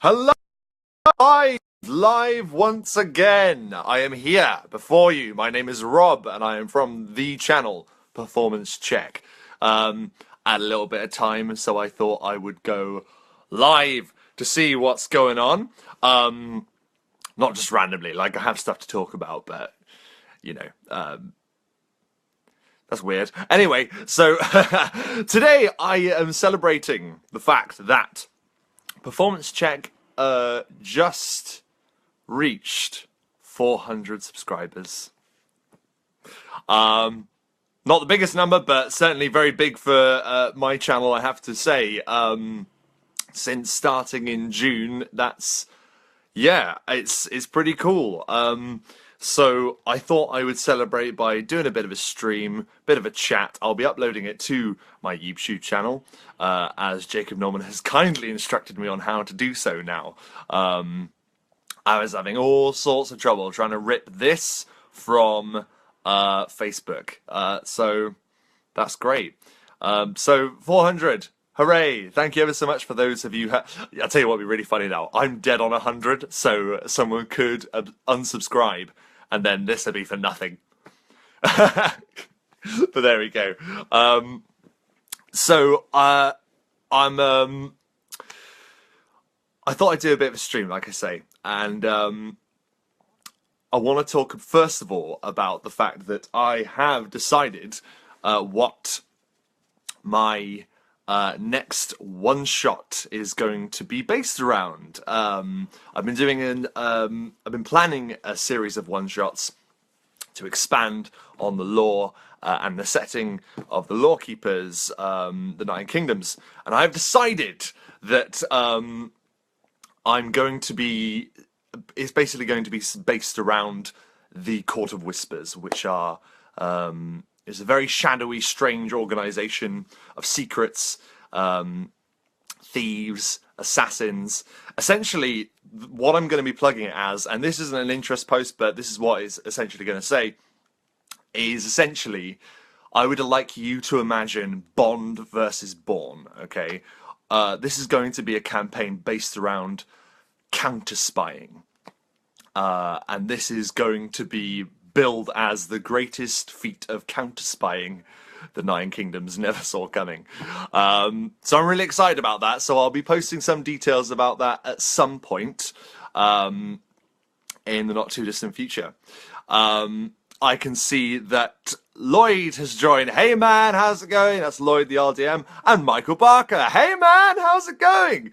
Hello, live once again. I am here before you. My name is Rob, and I am from the channel Performance Check. I had a little bit of time, so I thought I would go live to see what's going on. Not just randomly, like I have stuff to talk about, but you know, that's weird. Anyway, so today I am celebrating the fact that Performance Check just reached 400 subscribers. Not the biggest number, but certainly very big for my channel, I have to say. Since starting in June, it's pretty cool. So I thought I would celebrate by doing a bit of a stream, bit of a chat. I'll be uploading it to my YouTube channel, as Jacob Norman has kindly instructed me on how to do so now. I was having all sorts of trouble trying to rip this from Facebook. So that's great. So 400. Hooray! Thank you ever so much for those of you. I'll tell you what would be really funny now. I'm dead on 100, so someone could unsubscribe, and then this would be for nothing. But there we go. I thought I'd do a bit of a stream, like I say, and I want to talk first of all about the fact that I have decided what my next one shot is going to be based around. I've been planning a series of one shots to expand on the lore and the setting of the Lore Keepers, the Nine Kingdoms, and I've decided that it's basically going to be based around the Court of Whispers, which is a very shadowy, strange organization of secrets, thieves, assassins. Essentially, what I'm going to be plugging it as, and this isn't an interest post, but this is what it's essentially going to say, is essentially, I would like you to imagine Bond versus Bourne, okay? This is going to be a campaign based around counter-spying. And this is going to be billed as the greatest feat of counter-spying the Nine Kingdoms never saw coming. So I'm really excited about that. So I'll be posting some details about that at some point in the not too distant future. I can see that Lloyd has joined. Hey man, how's it going? That's Lloyd the RDM. And Michael Barker. Hey man, how's it going?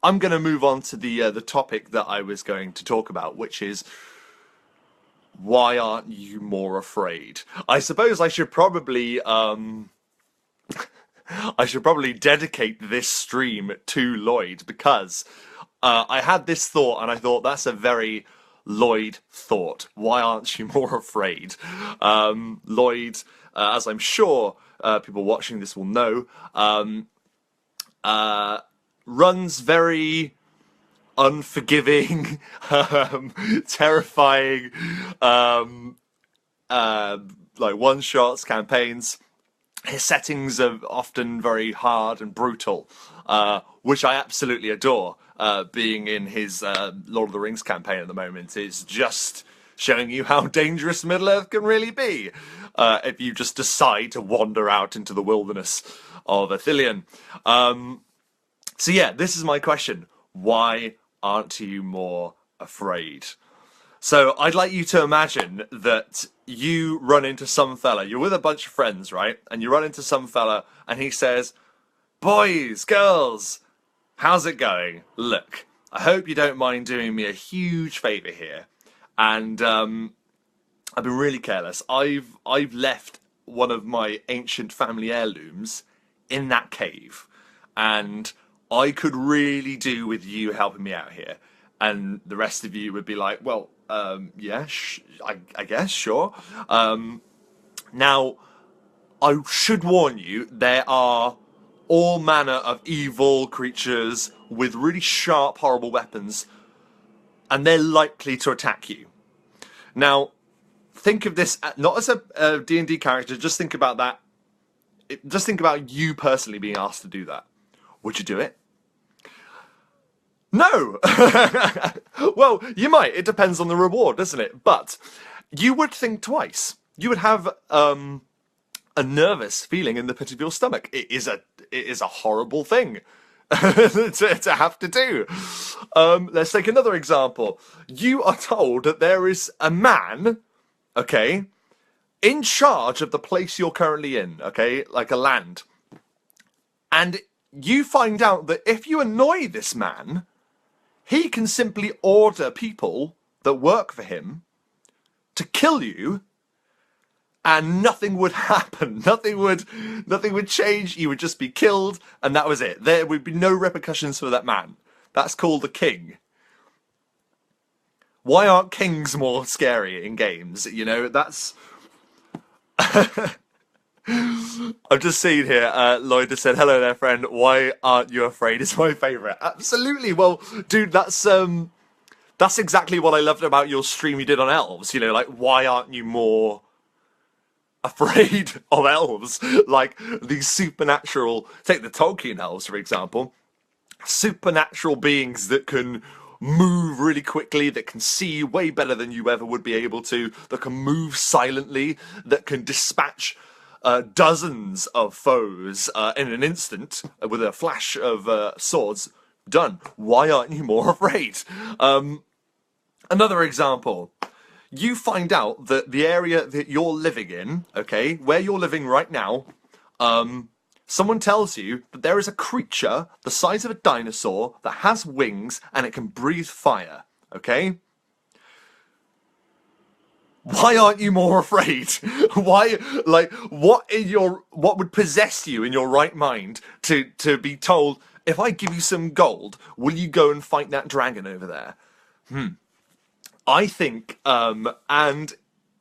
I'm going to move on to the topic that I was going to talk about, which is, why aren't you more afraid? I suppose I should probably dedicate this stream to Lloyd, because I had this thought and I thought that's a very Lloyd thought. Why aren't you more afraid? Lloyd, as I'm sure people watching this will know, runs very unforgiving, terrifying, like one-shots, campaigns. His settings are often very hard and brutal, which I absolutely adore. Being in his Lord of the Rings campaign at the moment is just showing you how dangerous Middle-earth can really be if you just decide to wander out into the wilderness of Ithilien. So yeah, this is my question. Why aren't you more afraid? So I'd like you to imagine that you run into some fella. You're with a bunch of friends, right? And you run into some fella and he says, "Boys, girls, how's it going? Look, I hope you don't mind doing me a huge favour here." And I've been really careless. I've left one of my ancient family heirlooms in that cave, and I could really do with you helping me out here. And the rest of you would be like, well, yeah, I guess, sure. Now, I should warn you, there are all manner of evil creatures with really sharp, horrible weapons, and they're likely to attack you. Now, think of this not as a D&D character, just think about that. Just think about you personally being asked to do that. Would you do it? No. Well, you might. It depends on the reward, doesn't it? But you would think twice. You would have a nervous feeling in the pit of your stomach. It is a horrible thing to have to do. Let's take another example. You are told that there is a man, okay, in charge of the place you're currently in, okay, like a land. And you find out that if you annoy this man, he can simply order people that work for him to kill you, and nothing would happen. Nothing would change. You would just be killed, and that was it. There would be no repercussions for that man. That's called a king. Why aren't kings more scary in games? You know, that's... I've just seen here, Lloyd has said, hello there, friend. Why aren't you afraid? It's my favourite. Absolutely. Well, dude, that's exactly what I loved about your stream you did on elves. You know, like, why aren't you more afraid of elves? Like, these supernatural, take the Tolkien elves, for example, supernatural beings that can move really quickly, that can see way better than you ever would be able to, that can move silently, that can dispatch dozens of foes in an instant with a flash of swords. Done. Why aren't you more afraid? Another example. You find out that the area that you're living in, okay, where you're living right now, someone tells you that there is a creature the size of a dinosaur that has wings and it can breathe fire, okay? Why aren't you more afraid? Why, like, what would possess you in your right mind to be told, if I give you some gold, will you go and fight that dragon over there? I think, and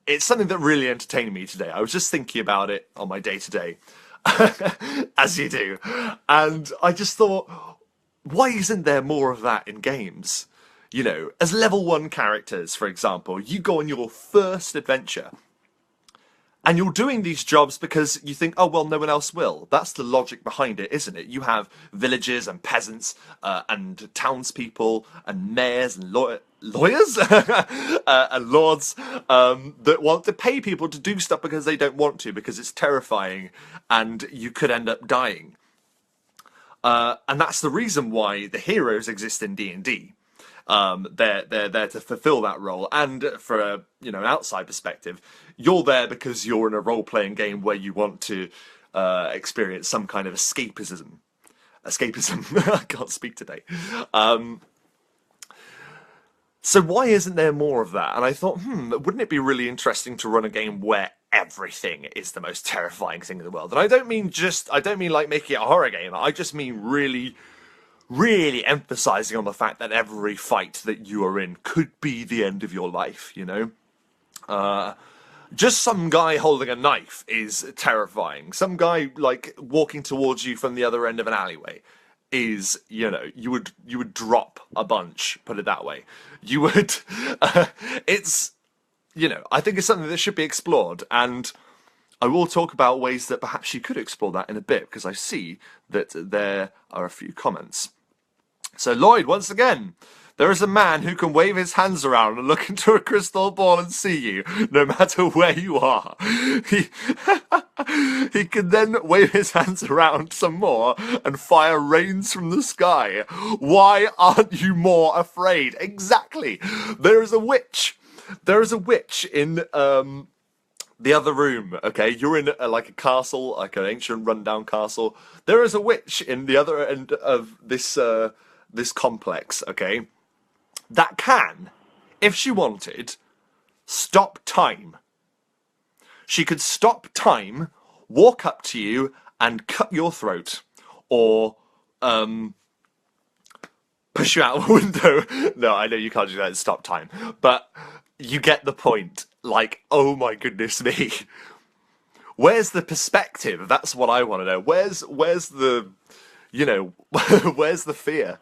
it's something that really entertained me today. I was just thinking about it on my day-to-day, as you do, and I just thought, why isn't there more of that in games? You know, as level 1 characters, for example, you go on your first adventure, and you're doing these jobs because you think, oh, well, no one else will. That's the logic behind it, isn't it? You have villagers and peasants and townspeople and mayors and lawyers and lords that want to pay people to do stuff because they don't want to, because it's terrifying and you could end up dying. And that's the reason why the heroes exist in D&D. They're there to fulfill that role, and for an outside perspective, you're there because you're in a role-playing game where you want to experience some kind of escapism. I can't speak today. So why isn't there more of that? And I thought, wouldn't it be really interesting to run a game where everything is the most terrifying thing in the world? And I don't mean like making it a horror game. I just mean really emphasizing on the fact that every fight that you are in could be the end of your life, you know? Just some guy holding a knife is terrifying. Some guy, like, walking towards you from the other end of an alleyway is, you know, you would drop a bunch, put it that way. You would, it's, you know, I think it's something that should be explored, and I will talk about ways that perhaps you could explore that in a bit, because I see that there are a few comments. So Lloyd, once again, there is a man who can wave his hands around and look into a crystal ball and see you, no matter where you are. He can then wave his hands around some more and fire rains from the sky. Why aren't you more afraid? Exactly. There is a witch. There is a witch in the other room, okay? You're in like a castle, like an ancient rundown castle. There is a witch in the other end of this this complex, okay? That can, if she wanted, stop time. She could stop time, walk up to you and cut your throat, or push you out a window. No, I know you can't do that and stop time, but you get the point. Like, oh my goodness me. Where's the perspective? That's what I want to know. Where's the, you know, where's the fear?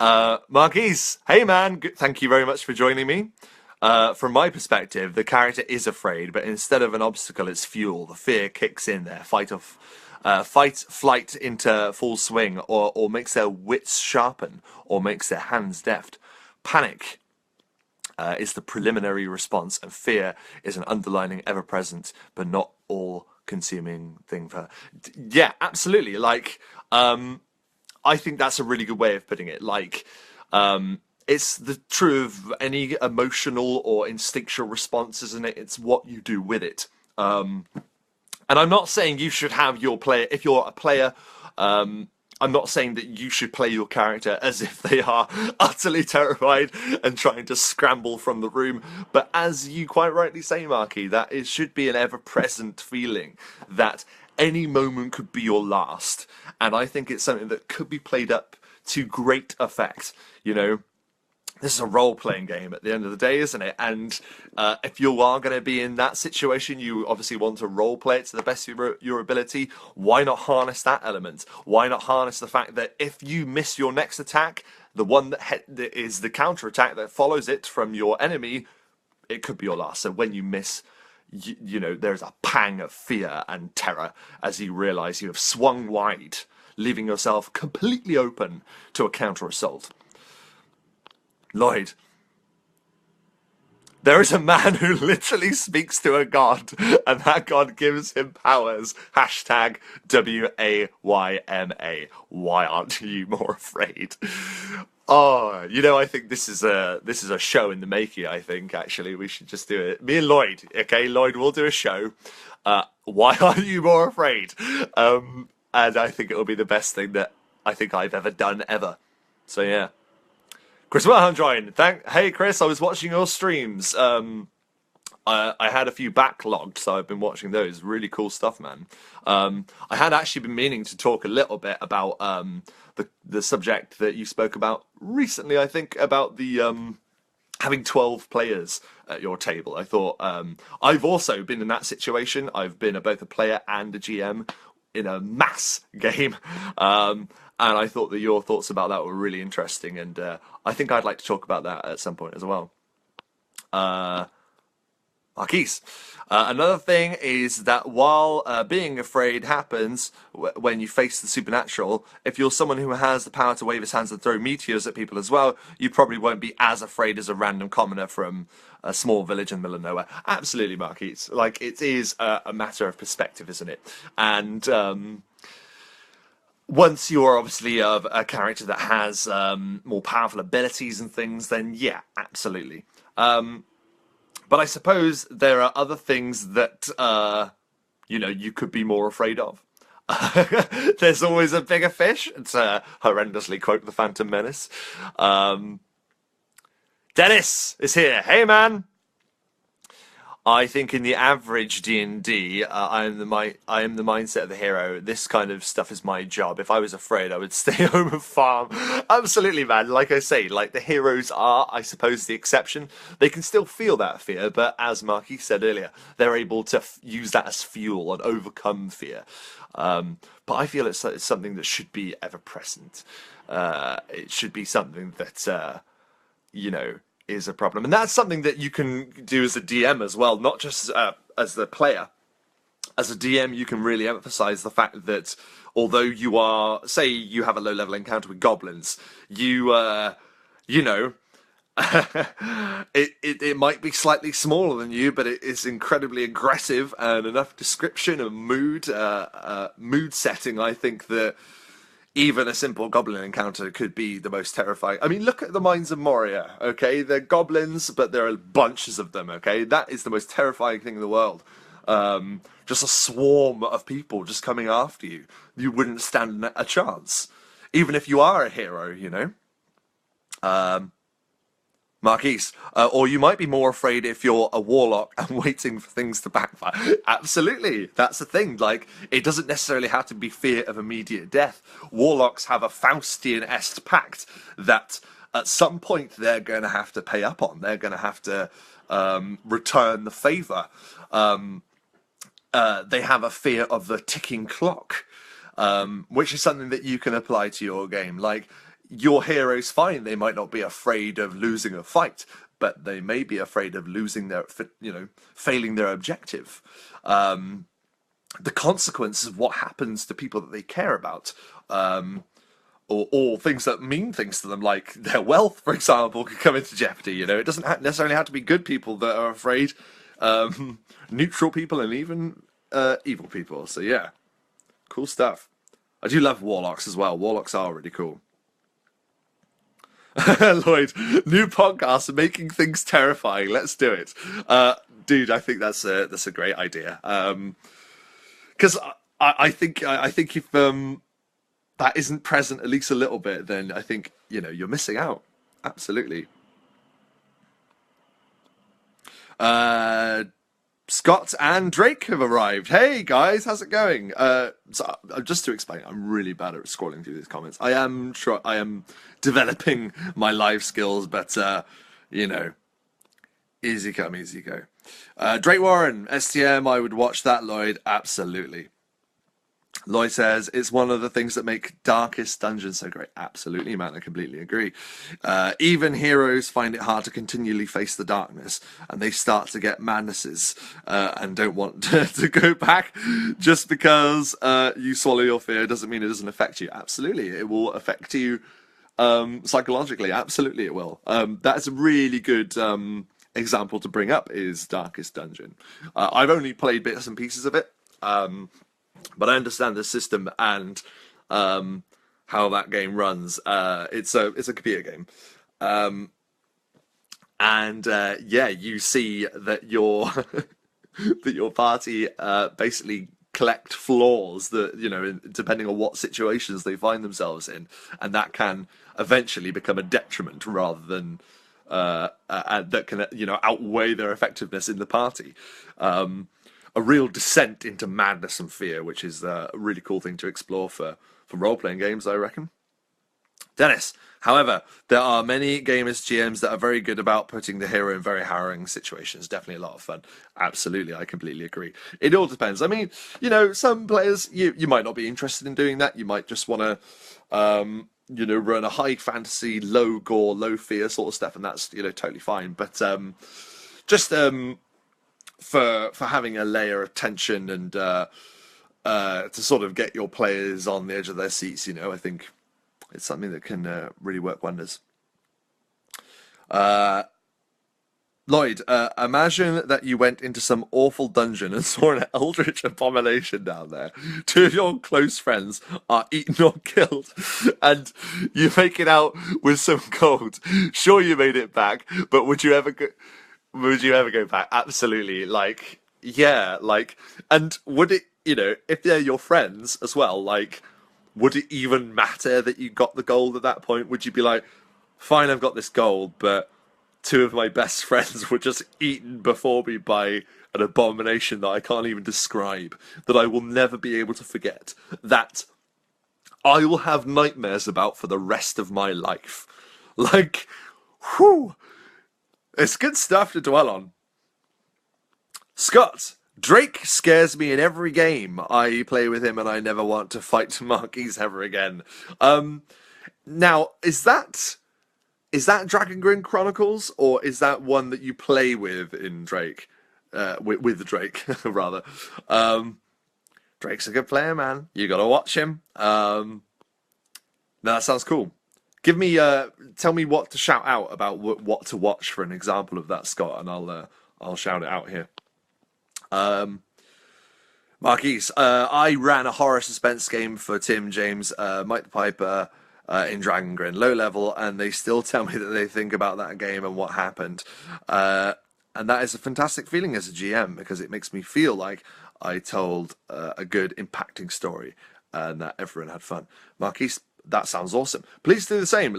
Marquise, hey man, thank you very much for joining me. From my perspective, the character is afraid, but instead of an obstacle, it's fuel. The fear kicks in there. Fight fight flight into full swing, or makes their wits sharpen, or makes their hands deft. Panic is the preliminary response, and fear is an underlining, ever-present, but not all-consuming thing. Yeah, absolutely. Like, I think that's a really good way of putting it. Like, it's the true of any emotional or instinctual response, isn't it? It's what you do with it. And I'm not saying you should have your player, if you're a player, I'm not saying that you should play your character as if they are utterly terrified and trying to scramble from the room. But as you quite rightly say, Marky, that it should be an ever-present feeling that any moment could be your last. And I think it's something that could be played up to great effect, you know. This is a role-playing game at the end of the day, isn't it? And if you are going to be in that situation, you obviously want to role-play it to the best of your ability. Why not harness that element? Why not harness the fact that if you miss your next attack, the one that is the counter-attack that follows it from your enemy, it could be your last. So when you miss, you know, there's a pang of fear and terror as you realise you have swung wide, leaving yourself completely open to a counter-assault. Lloyd, there is a man who literally speaks to a god, and that god gives him powers. Hashtag WAYMA. Why aren't you more afraid? Oh, you know, I think this is a show in the making. I think actually we should just do it. Me and Lloyd, okay? Lloyd, we'll do a show. Why aren't you more afraid? And I think it will be the best thing that I think I've ever done ever. So yeah. Chris Wilhelm, hey Chris, I was watching your streams. I had a few backlogged, so I've been watching those. Really cool stuff, man. I had actually been meaning to talk a little bit about the subject that you spoke about recently. I think about the having 12 players at your table. I thought I've also been in that situation. I've been both a player and a GM in a mass game. And I thought that your thoughts about that were really interesting, and I think I'd like to talk about that at some point as well. Marquise. Another thing is that while being afraid happens when you face the supernatural, if you're someone who has the power to wave his hands and throw meteors at people as well, you probably won't be as afraid as a random commoner from a small village in the middle of nowhere. Absolutely, Marquise. Like, it is a matter of perspective, isn't it? And once you're obviously a character that has more powerful abilities and things, then yeah, absolutely. But I suppose there are other things that, you know, you could be more afraid of. There's always a bigger fish. It's horrendously quote the Phantom Menace. Dennis is here. Hey, man. I think in the average D&D, I am the mindset of the hero. This kind of stuff is my job. If I was afraid, I would stay home and farm. Absolutely, man. Like I say, like the heroes are, I suppose, the exception. They can still feel that fear, but as Marky said earlier, they're able to use that as fuel and overcome fear. But I feel it's something that should be ever present. It should be something that, you know, is a problem, and that's something that you can do as a DM as well, not just as the player. As a DM, you can really emphasize the fact that although you are, say, you have a low-level encounter with goblins, you know, it might be slightly smaller than you, but it is incredibly aggressive and enough description and mood setting. I think that even a simple goblin encounter could be the most terrifying. I mean, look at the Mines of Moria, okay? They're goblins, but there are bunches of them, okay? That is the most terrifying thing in the world. Just a swarm of people just coming after you. You wouldn't stand a chance. Even if you are a hero, you know? Marquise, or you might be more afraid if you're a warlock and waiting for things to backfire. Absolutely, that's the thing. Like, it doesn't necessarily have to be fear of immediate death. Warlocks have a Faustian-esque pact that at some point they're going to have to pay up on. They're going to have to return the favour. They have a fear of the ticking clock, which is something that you can apply to your game. Like, your hero's fine. They might not be afraid of losing a fight, but they may be afraid of losing their, you know, failing their objective. the consequences of what happens to people that they care about. Or things that mean things to them, like their wealth, for example, could come into jeopardy. You know, it doesn't necessarily have to be good people that are afraid, neutral people, and even evil people. So yeah, cool stuff. I do love warlocks as well. Warlocks are really cool. Lloyd, new podcast, making things terrifying. Let's do it, dude. I think that's a great idea. Because I think if that isn't present at least a little bit, then I think, you're missing out. Absolutely. Scott and Drake have arrived. Hey guys, how's it going? Just to explain, I'm really bad at scrolling through these comments. I am developing my live skills, but easy come, easy go. Drake Warren, STM, I would watch that, Lloyd. Absolutely. Lloyd says, it's one of the things that make Darkest Dungeon so great. Absolutely, man. I completely agree. Even heroes find it hard to continually face the darkness, and they start to get madnesses and don't want to go back. Just because you swallow your fear doesn't mean it doesn't affect you. Absolutely. It will affect you psychologically. Absolutely, it will. That's a really good example to bring up, is Darkest Dungeon. I've only played bits and pieces of it. But I understand the system and how that game runs. It's a computer game, and you see that your that your party basically collect flaws that depending on what situations they find themselves in, and that can eventually become a detriment rather than that can outweigh their effectiveness in the party. A real descent into madness and fear, which is a really cool thing to explore for role-playing games, I reckon. Dennis, however, there are many gamers, GMs that are very good about putting the hero in very harrowing situations. Definitely a lot of fun. Absolutely, I completely agree. It all depends. I mean, some players, you might not be interested in doing that. You might just want to, run a high fantasy, low gore, low fear sort of stuff, and that's, totally fine. But for having a layer of tension and to sort of get your players on the edge of their seats, I think it's something that can really work wonders. Lloyd, imagine that you went into some awful dungeon and saw an eldritch abomination down there. Two of your close friends are eaten or killed, and you make it out with some gold. Sure, you made it back, but would you ever go back? Absolutely. And would it, if they're your friends as well, would it even matter that you got the gold at that point? Would you be like, fine, I've got this gold, but two of my best friends were just eaten before me by an abomination that I can't even describe, that I will never be able to forget, that I will have nightmares about for the rest of my life. Whew. It's good stuff to dwell on. Scott, Drake scares me in every game I play with him, and I never want to fight Marquis ever again. Now, is that Dragon Grin Chronicles, or is that one that you play with in Drake? With Drake, rather. Drake's a good player, man. You gotta watch him. No, that sounds cool. Tell me what to shout out about what to watch for an example of that, Scott, and I'll shout it out here. Marquis, I ran a horror suspense game for Tim, James, Mike the Piper in Dragon Grin, low level, and they still tell me that they think about that game and what happened. And that is a fantastic feeling as a GM, because it makes me feel like I told a good, impacting story and that everyone had fun. Marquis, that sounds awesome. Please do the same.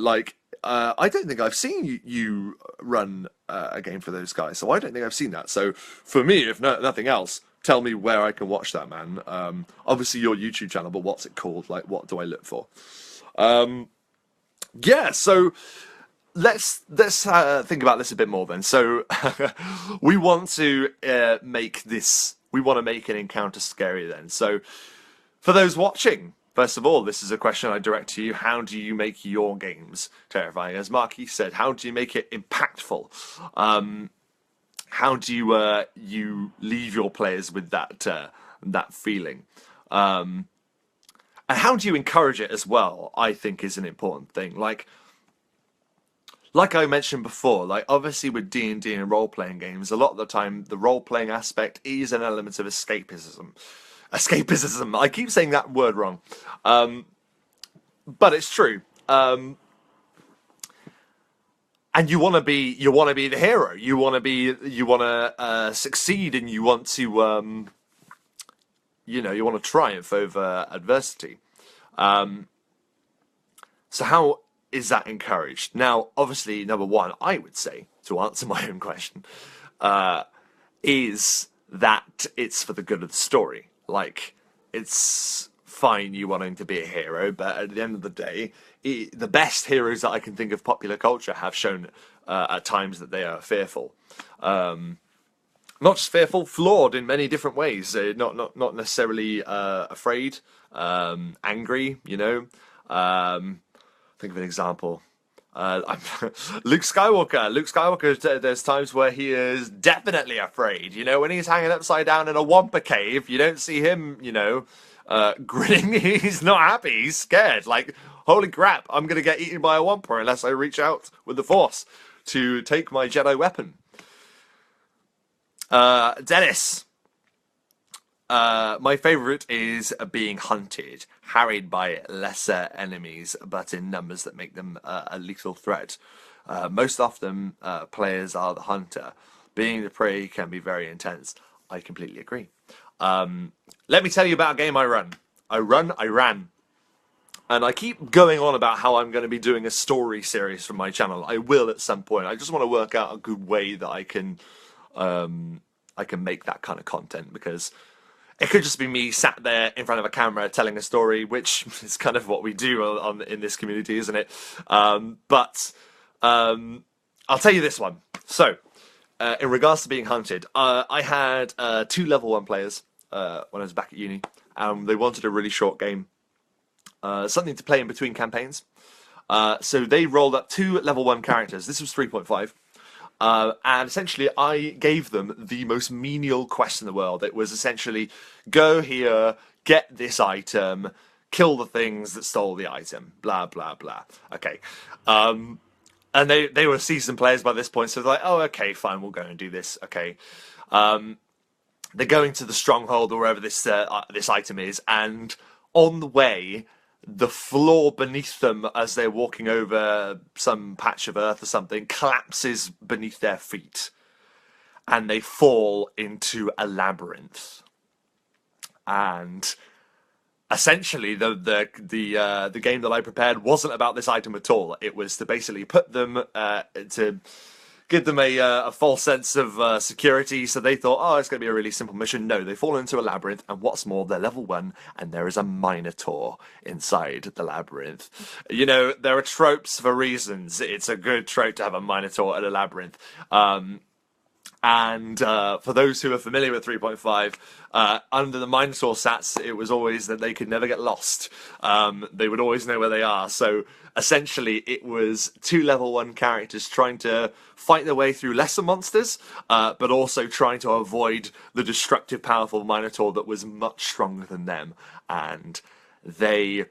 I don't think I've seen you run a game for those guys, so I don't think I've seen that. So for me, if nothing else, tell me where I can watch that, man. Obviously your YouTube channel, but what's it called? What do I look for? So let's think about this a bit more then. So we want to make an encounter scary then. So for those watching, first of all, this is a question I direct to you. How do you make your games terrifying? As Marquis said, how do you make it impactful? How do you leave your players with that that feeling. And how do you encourage it as well, I think is an important thing. Like I mentioned before, like obviously with D&D and role-playing games, a lot of the time the role-playing aspect is an element of escapism. Escapism. I keep saying that word wrong. But it's true. And you want to be the hero. You want to succeed, and you want to you want to triumph over adversity. So how is that encouraged? Now, obviously, number one, I would say, to answer my own question, is that it's for the good of the story. Like, it's fine you wanting to be a hero, but at the end of the day, the best heroes that I can think of popular culture have shown at times that they are fearful. Not just fearful, flawed in many different ways. Not necessarily afraid, angry, think of an example. Luke Skywalker. Luke Skywalker, there's times where he is definitely afraid. When he's hanging upside down in a Wampa cave, you don't see him, grinning. He's not happy. He's scared. Like, holy crap, I'm going to get eaten by a Wampa unless I reach out with the Force to take my Jedi weapon. Dennis. My favourite is being hunted, harried by lesser enemies, but in numbers that make them a lethal threat. Most often, players are the hunter. Being the prey can be very intense. I completely agree. Let me tell you about a game I run. I ran. And I keep going on about how I'm going to be doing a story series for my channel. I will at some point. I just want to work out a good way that I can make that kind of content, because it could just be me sat there in front of a camera telling a story, which is kind of what we do in this community, isn't it? But I'll tell you this one. So, in regards to being hunted, I had 2 level 1 players when I was back at uni. They wanted a really short game, something to play in between campaigns. So they rolled up 2 level 1 characters. This was 3.5. And essentially, I gave them the most menial quest in the world. It was essentially, go here, get this item, kill the things that stole the item, blah, blah, blah. Okay. And they were seasoned players by this point, so they're like, oh, okay, fine, we'll go and do this. Okay. They're going to the stronghold or wherever this item is, and on the way, the floor beneath them as they're walking over some patch of earth or something collapses beneath their feet, and they fall into a labyrinth. And essentially, the game that I prepared wasn't about this item at all. It was to basically put them to give them a false sense of security, so they thought, oh, it's going to be a really simple mission. No, they fall into a labyrinth, and what's more, they're level 1, and there is a Minotaur inside the labyrinth. There are tropes for reasons. It's a good trope to have a Minotaur at a labyrinth. And for those who are familiar with 3.5, under the Minotaur stats, it was always that they could never get lost. They would always know where they are. So essentially, it was 2 level 1 characters trying to fight their way through lesser monsters, but also trying to avoid the destructive, powerful Minotaur that was much stronger than them. And they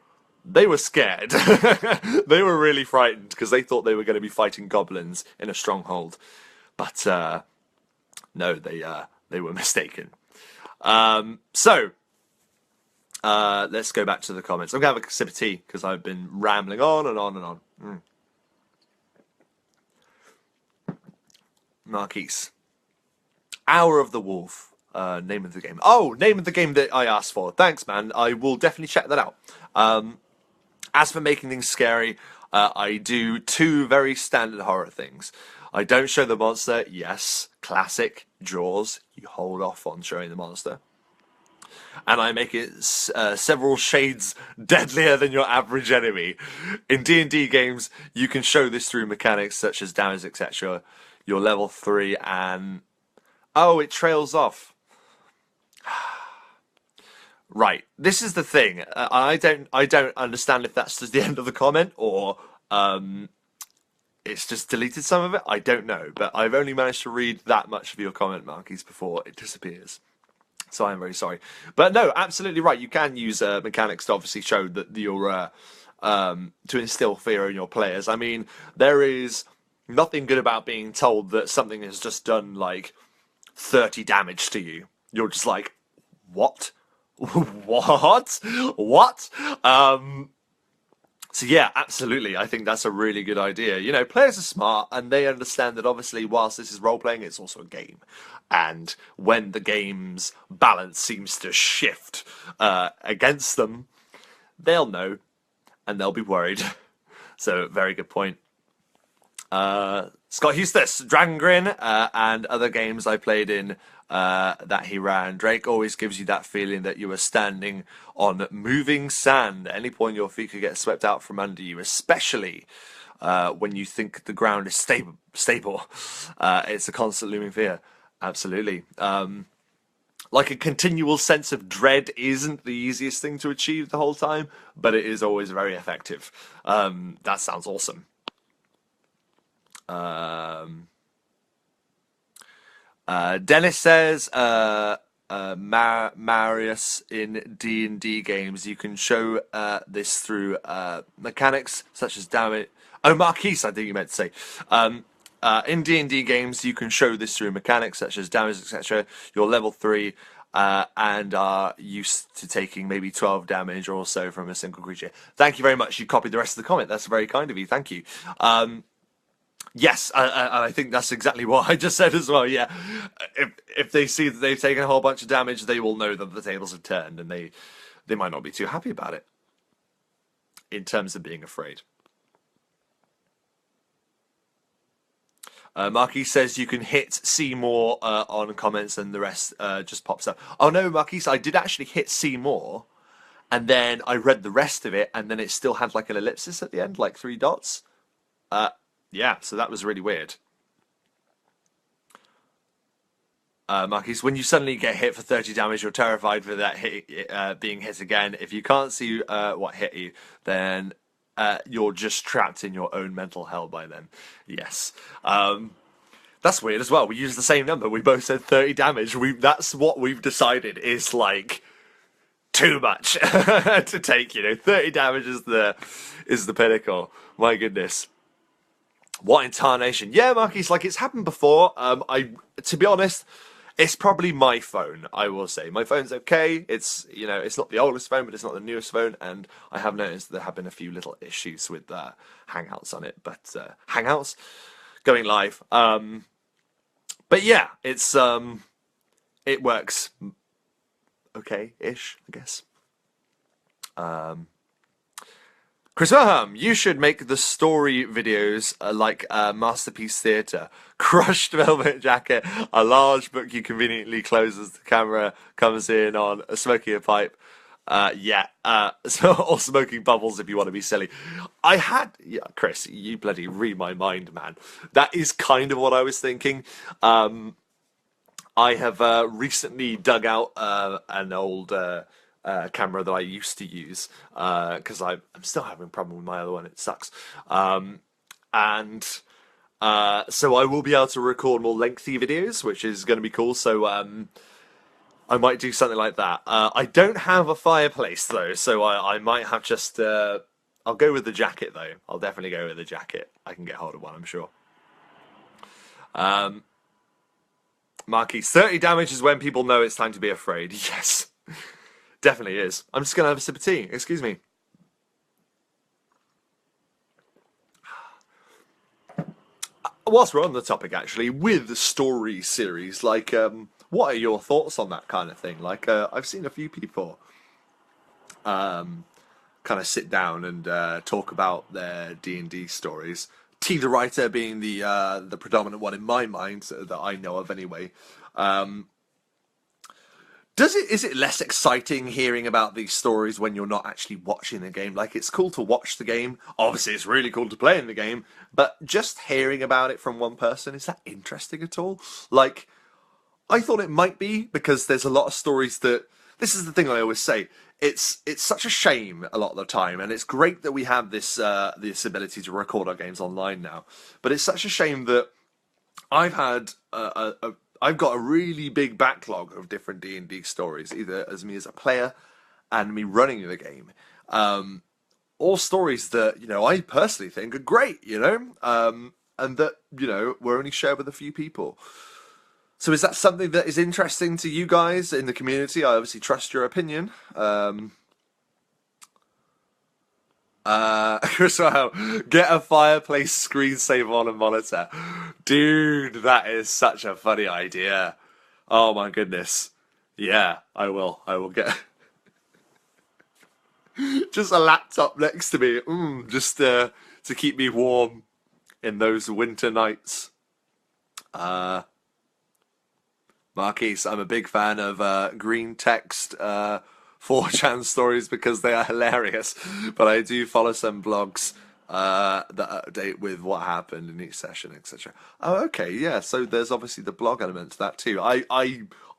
were scared. They were really frightened because they thought they were going to be fighting goblins in a stronghold. But no, they were mistaken. So let's go back to the comments. I'm going to have a sip of tea because I've been rambling on and on and on. Marquise. Hour of the Wolf. Name of the game. Oh, name of the game that I asked for. Thanks, man. I will definitely check that out. As for making things scary, I do 2 very standard horror things. I don't show the monster. Yes, classic Jaws. You hold off on showing the monster. And I make it several shades deadlier than your average enemy. In D&D games, you can show this through mechanics such as damage, etc. You're level 3 and... oh, it trails off. Right, this is the thing. I don't understand if that's just the end of the comment or it's just deleted some of it. I don't know, but I've only managed to read that much of your comment, Marquis, before it disappears. So I am very sorry. But no, absolutely right. You can use mechanics to obviously show that you're to instill fear in your players. I mean, there is nothing good about being told that something has just done like 30 damage to you. You're just like, what? What? What? So yeah, absolutely. I think that's a really good idea. You know, players are smart and they understand that obviously whilst this is role playing, it's also a game. And when the game's balance seems to shift against them, they'll know and they'll be worried. So very good point. Scott Eustace, Dragon Grin, and other games I played in that he ran. Drake always gives you that feeling that you are standing on moving sand. At any point, your feet could get swept out from under you, especially when you think the ground is stable. It's a constant looming fear. Absolutely. Like a continual sense of dread isn't the easiest thing to achieve the whole time, but it is always very effective. That sounds awesome. Dennis says, Marius, in D&D games, you can show this through mechanics such as damage. Oh, Marquise, I think you meant to say. In D&D games, you can show this through mechanics such as damage, etc. You're level 3 and are used to taking maybe 12 damage or so from a single creature. Thank you very much. You copied the rest of the comment. That's very kind of you. Thank you. Yes, I think that's exactly what I just said as well. Yeah, if they see that they've taken a whole bunch of damage, they will know that the tables have turned, and they might not be too happy about it. In terms of being afraid, Marquis says you can hit see more on comments, and the rest just pops up. Oh no, Marquis, I did actually hit see more, and then I read the rest of it, and then it still had like an ellipsis at the end, like 3 dots. Yeah, so that was really weird. Marquis, when you suddenly get hit for 30 damage, you're terrified for that being hit again. If you can't see what hit you, then you're just trapped in your own mental hell by then. Yes. That's weird as well. We used the same number. We both said 30 damage. That's what we've decided is like too much to take. 30 damage is the pinnacle. My goodness. What in tarnation? Yeah, Marquis, like it's happened before. To be honest, it's probably my phone, I will say. My phone's okay. It's it's not the oldest phone, but it's not the newest phone, and I have noticed there have been a few little issues with Hangouts on it. But Hangouts going live. But yeah, it's it works okay-ish, I guess. Chris Wilhelm, you should make the story videos like Masterpiece Theatre. Crushed velvet jacket, a large book you conveniently close as the camera comes in on, smoking a pipe. Or smoking bubbles if you want to be silly. Chris, you bloody read my mind, man. That is kind of what I was thinking. I have recently dug out an old camera that I used to use because I'm still having a problem with my other one. It sucks. So I will be able to record more lengthy videos, which is going to be cool. So I might do something like that. I don't have a fireplace though, so I might have just. I'll go with the jacket though. I'll definitely go with the jacket. I can get hold of one, I'm sure. Marquis, 30 damage is when people know it's time to be afraid. Yes. Definitely is. I'm just going to have a sip of tea. Excuse me. Whilst we're on the topic, actually, with the story series, like, what are your thoughts on that kind of thing? Like, I've seen a few people kind of sit down and talk about their D&D stories. T the Writer being the predominant one in my mind that I know of anyway. Is it less exciting hearing about these stories when you're not actually watching the game? Like, it's cool to watch the game. Obviously, it's really cool to play in the game. But just hearing about it from one person, is that interesting at all? Like, I thought it might be, because there's a lot of stories that... This is the thing I always say. It's such a shame a lot of the time, and it's great that we have this ability to record our games online now. But it's such a shame that I've had a I've got a really big backlog of different D&D stories, either as me as a player and me running the game. All stories that, I personally think are great, and that, were only shared with a few people. So is that something that is interesting to you guys in the community? I obviously trust your opinion. Chris, get a fireplace screensaver on a monitor. Dude, that is such a funny idea. Oh my goodness. Yeah, I will. I will get just a laptop next to me, just to keep me warm in those winter nights. Marquise, I'm a big fan of green text 4chan stories because they are hilarious. But I do follow some blogs that update with what happened in each session, etc. Oh, okay, yeah. So there's obviously the blog element to that too. I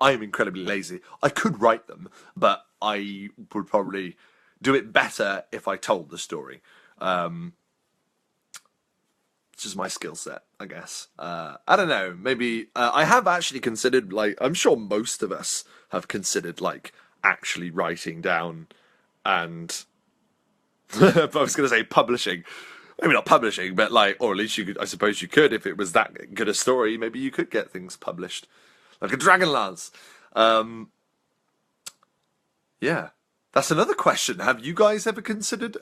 am incredibly lazy. I could write them, but I would probably do it better if I told the story. It's just my skill set, I guess. I don't know. Maybe I have actually considered, like, I'm sure most of us have considered, like, actually writing down and but I was going to say publishing. Maybe not publishing, but like, or at least you could. I suppose you could if it was that good a story. Maybe you could get things published, like a Dragonlance. Yeah, that's another question. Have you guys ever considered,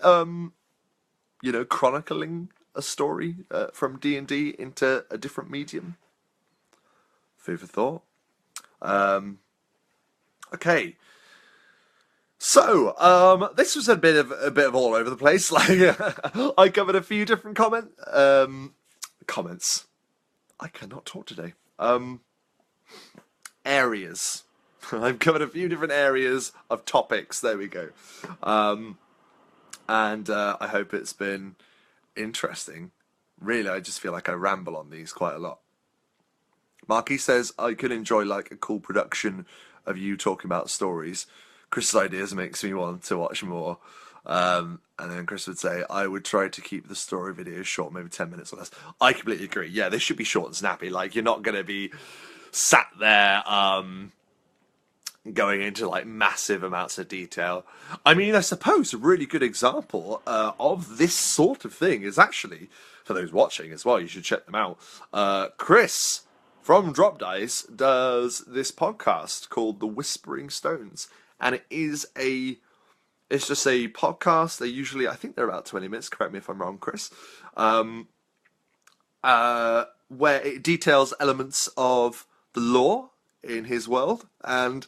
chronicling a story from D&D into a different medium? Food for thought. Okay. So, this was a bit of all over the place. Like, I covered a few different comments. I cannot talk today. Areas. I've covered a few different areas of topics. There we go. And I hope it's been interesting. Really, I just feel like I ramble on these quite a lot. Marky says I could enjoy like a cool production of you talking about stories. Chris's ideas makes me want to watch more. And then Chris would say, I would try to keep the story videos short, maybe 10 minutes or less. I completely agree. Yeah, they should be short and snappy. Like, you're not going to be sat there going into, like, massive amounts of detail. I mean, I suppose a really good example of this sort of thing is actually, for those watching as well, you should check them out. Chris from Drop Dice does this podcast called The Whispering Stones. And it's just a podcast. They usually, I think they're about 20 minutes. Correct me if I'm wrong, Chris. Where it details elements of the lore in his world. And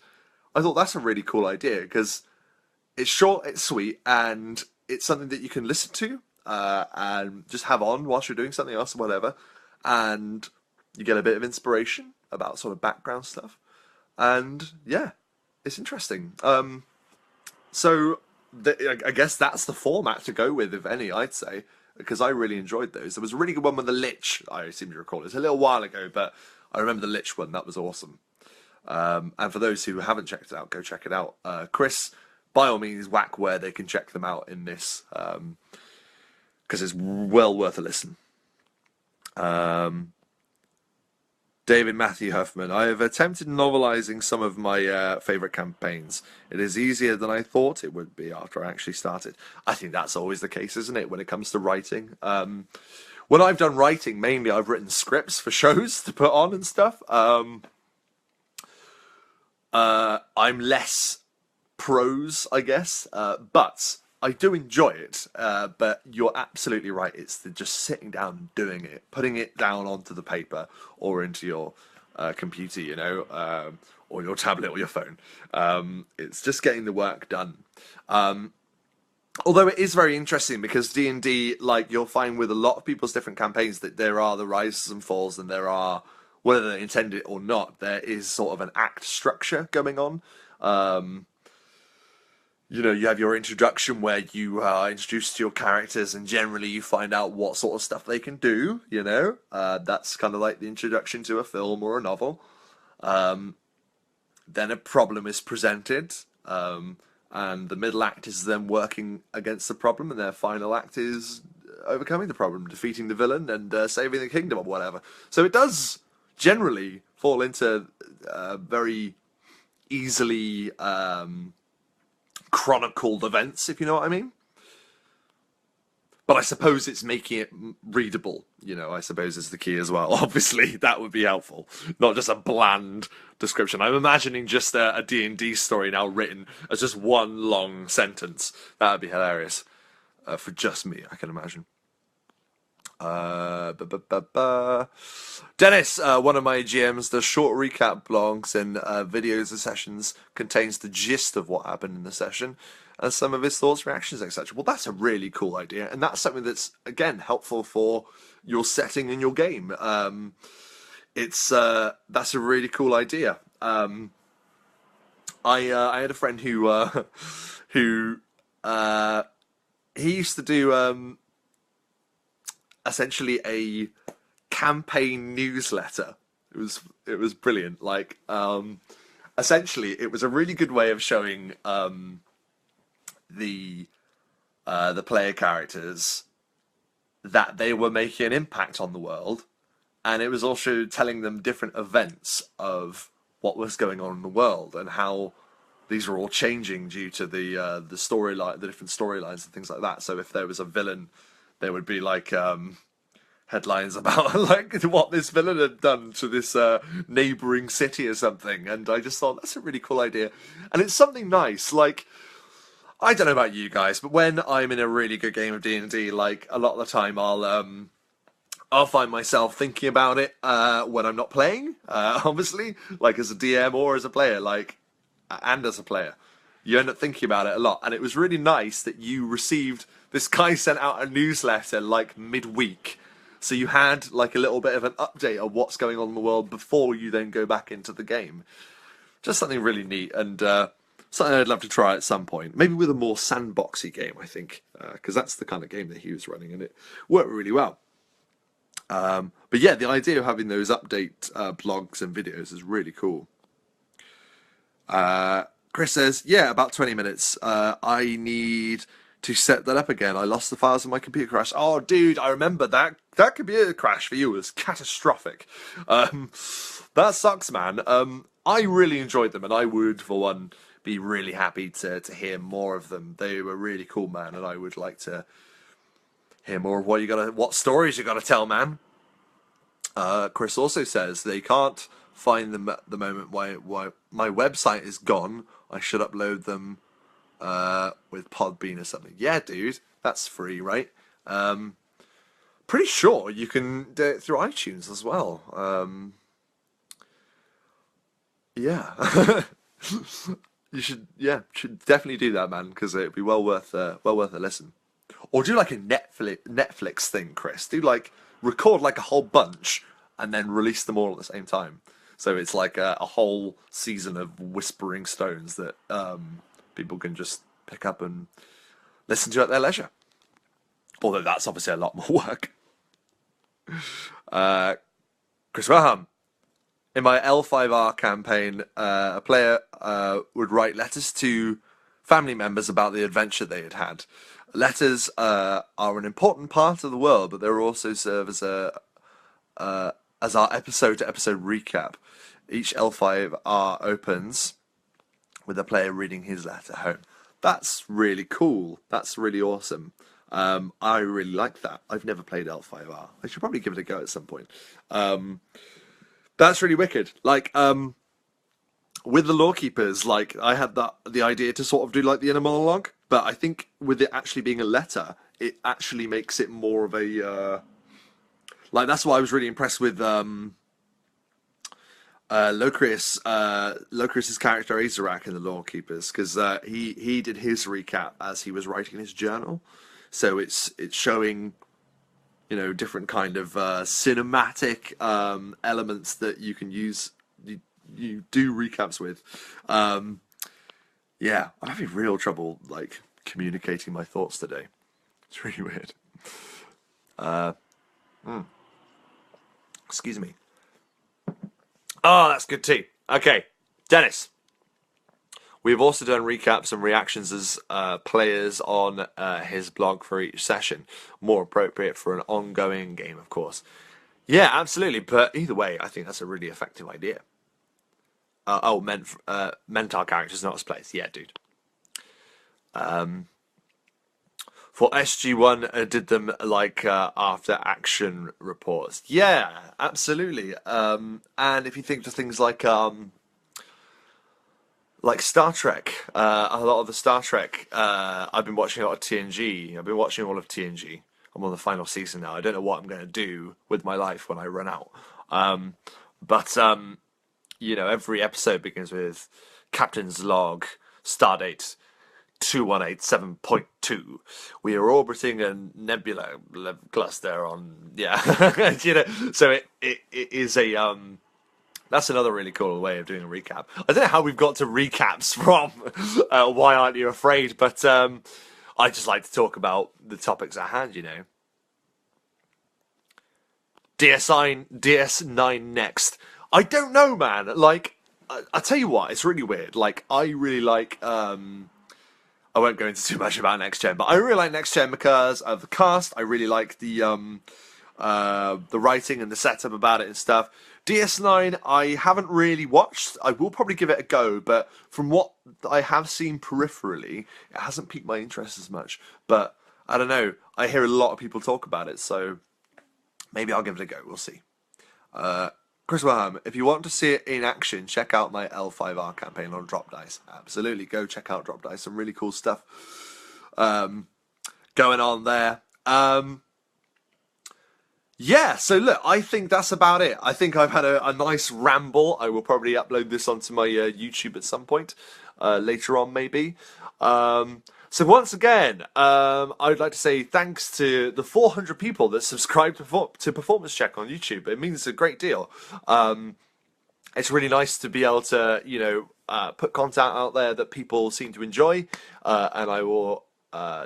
I thought that's a really cool idea because it's short, it's sweet, and it's something that you can listen to and just have on whilst you're doing something else or whatever. And you get a bit of inspiration about sort of background stuff. And yeah. It's interesting. So I guess that's the format to go with, if any, I'd say, because I really enjoyed those. There was a really good one with the Lich, I seem to recall. It was a little while ago, but I remember the Lich one. That was awesome. And for those who haven't checked it out, go check it out. Chris, by all means, whack where they can check them out in this, because it's well worth a listen. David Matthew Huffman. I have attempted novelizing some of my favourite campaigns. It is easier than I thought it would be after I actually started. I think that's always the case, isn't it, when it comes to writing? When I've done writing, mainly I've written scripts for shows to put on and stuff. I'm less prose, I guess, but I do enjoy it, but you're absolutely right. It's just sitting down and doing it, putting it down onto the paper or into your computer, or your tablet or your phone. It's just getting the work done. Although it is very interesting because D&D, like you'll find with a lot of people's different campaigns that there are the rises and falls and there are, whether they intend it or not, there is sort of an act structure going on. You have your introduction where you are introduced to your characters and generally you find out what sort of stuff they can do, That's kind of like the introduction to a film or a novel. Then a problem is presented, and the middle act is them working against the problem, and their final act is overcoming the problem, defeating the villain and saving the kingdom or whatever. So it does generally fall into very easily chronicled events, if you know what I mean. But I suppose it's making it readable, I suppose is the key as well. Obviously, that would be helpful. Not just a bland description. I'm imagining just a D&D story now written as just one long sentence. That would be hilarious. For just me, I can imagine. Dennis, one of my GMs, does short recap blogs and videos and sessions, contains the gist of what happened in the session and some of his thoughts, reactions, etc. Well, that's a really cool idea, and that's something that's, again, helpful for your setting in your game. That's a really cool idea. I had a friend who he used to do essentially a campaign newsletter. It was brilliant. Like essentially, it was a really good way of showing the player characters that they were making an impact on the world, and it was also telling them different events of what was going on in the world and how these were all changing due to the storyline, the different storylines and things like that. So if there was a villain, there would be like headlines about like what this villain had done to this neighboring city or something. And I just thought that's a really cool idea, and it's something nice. Like, I don't know about you guys, but when I'm in a really good game of D&D, like a lot of the time I'll find myself thinking about it when I'm not playing. Obviously, like as a DM or as a player, and as a player, you end up thinking about it a lot. And it was really nice that you received this guy sent out a newsletter like midweek, so you had like a little bit of an update of what's going on in the world before you then go back into the game. Just something really neat, and something I'd love to try at some point. Maybe with a more sandboxy game, I think, because that's the kind of game that he was running, and it worked really well. But yeah, the idea of having those update blogs and videos is really cool. Chris says, yeah, about 20 minutes. I need to set that up again. I lost the files and my computer crashed. Oh, dude, I remember that. That computer crash for you was catastrophic. That sucks, man. I really enjoyed them, and I would, for one, be really happy to hear more of them. They were really cool, man, and I would like to hear more of what stories you gotta tell, man. Chris also says they can't find them at the moment. Why my website is gone. I should upload them with Podbean or something. Yeah, dude, that's free, right? Pretty sure you can do it through iTunes as well. Yeah. You should definitely do that, man, because it'd be well worth a listen. Or do like a Netflix thing, Chris. Do like record like a whole bunch and then release them all at the same time. So it's like a whole season of Whispering Stones that people can just pick up and listen to at their leisure. Although that's obviously a lot more work. Chris Raham. In my L5R campaign, a player would write letters to family members about the adventure they had had. Letters are an important part of the world, but they also serve as our episode-to-episode recap. Each L5R opens with the player reading his letter home. That's really cool. That's really awesome. I really like that. I've never played L5R. I should probably give it a go at some point. That's really wicked. Like, with the Lawkeepers, like, I had the idea to sort of do like the inner monologue, but I think with it actually being a letter, it actually makes it more of a like, that's why I was really impressed with Locris's character Azarak in the Lawkeepers, because he did his recap as he was writing his journal, so it's showing, you know, different kind of cinematic elements that you can use, you do recaps with. Yeah, I'm having real trouble like communicating my thoughts today. It's really weird. Excuse me. Oh, that's good tea. Okay, Dennis. We've also done recaps and reactions as players on his blog for each session. More appropriate for an ongoing game, of course. Yeah, absolutely. But either way, I think that's a really effective idea. Meant our characters, not as players. Yeah, dude. For SG1, did them like after action reports. Yeah, absolutely. And if you think to things like Star Trek, a lot of the Star Trek, I've been watching a lot of TNG. I've been watching all of TNG. I'm on the final season now. I don't know what I'm going to do with my life when I run out. But every episode begins with Captain's Log, Stardate 2187.2. We are orbiting a nebula cluster on, yeah. So it is a that's another really cool way of doing a recap. I don't know how we've got to recaps from Why Aren't You Afraid, but I just like to talk about the topics at hand. DS9 next. I don't know, man. Like, I tell you what, it's really weird. Like, I really like. I won't go into too much about Next Gen, but I really like Next Gen because of the cast. I really like the writing and the setup about it and stuff. DS9, I haven't really watched. I will probably give it a go, but from what I have seen peripherally, it hasn't piqued my interest as much. But I don't know. I hear a lot of people talk about it, so maybe I'll give it a go. We'll see. Chris Wilhelm, if you want to see it in action, check out my L5R campaign on Drop Dice. Absolutely, go check out Drop Dice. Some really cool stuff going on there. Yeah, so look, I think that's about it. I think I've had a nice ramble. I will probably upload this onto my YouTube at some point, later on maybe. So once again, I would like to say thanks to the 400 people that subscribe to Performance Check on YouTube. It means a great deal. It's really nice to be able to, put content out there that people seem to enjoy, and I will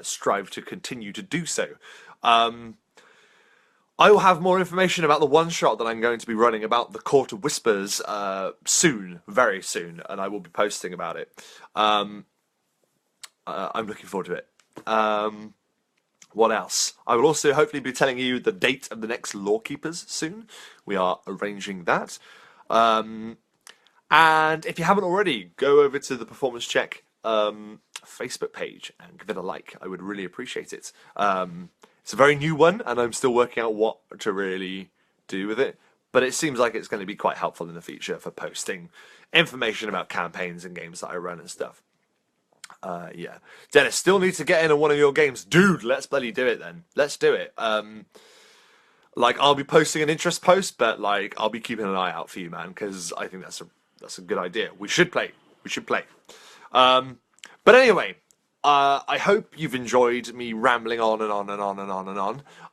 strive to continue to do so. I will have more information about the one-shot that I'm going to be running about the Court of Whispers soon, very soon, and I will be posting about it. I'm looking forward to it. What else? I will also hopefully be telling you the date of the next Lawkeepers soon. We are arranging that. And if you haven't already, go over to the Performance Check Facebook page and give it a like. I would really appreciate it. It's a very new one, and I'm still working out what to really do with it. But it seems like it's going to be quite helpful in the future for posting information about campaigns and games that I run and stuff. Yeah. Dennis, still need to get in on one of your games. Dude, let's bloody do it then. Let's do it. I'll be posting an interest post, but, I'll be keeping an eye out for you, man, because I think that's a good idea. We should play. But anyway... I hope you've enjoyed me rambling on and on and on and on and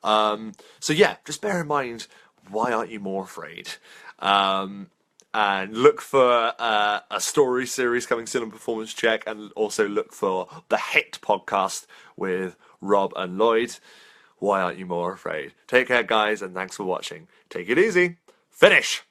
on. So yeah, just bear in mind, why aren't you more afraid? And look for a story series coming soon on Performance Check, and also look for the Hit podcast with Rob and Lloyd. Why aren't you more afraid? Take care, guys, and thanks for watching. Take it easy. Finish!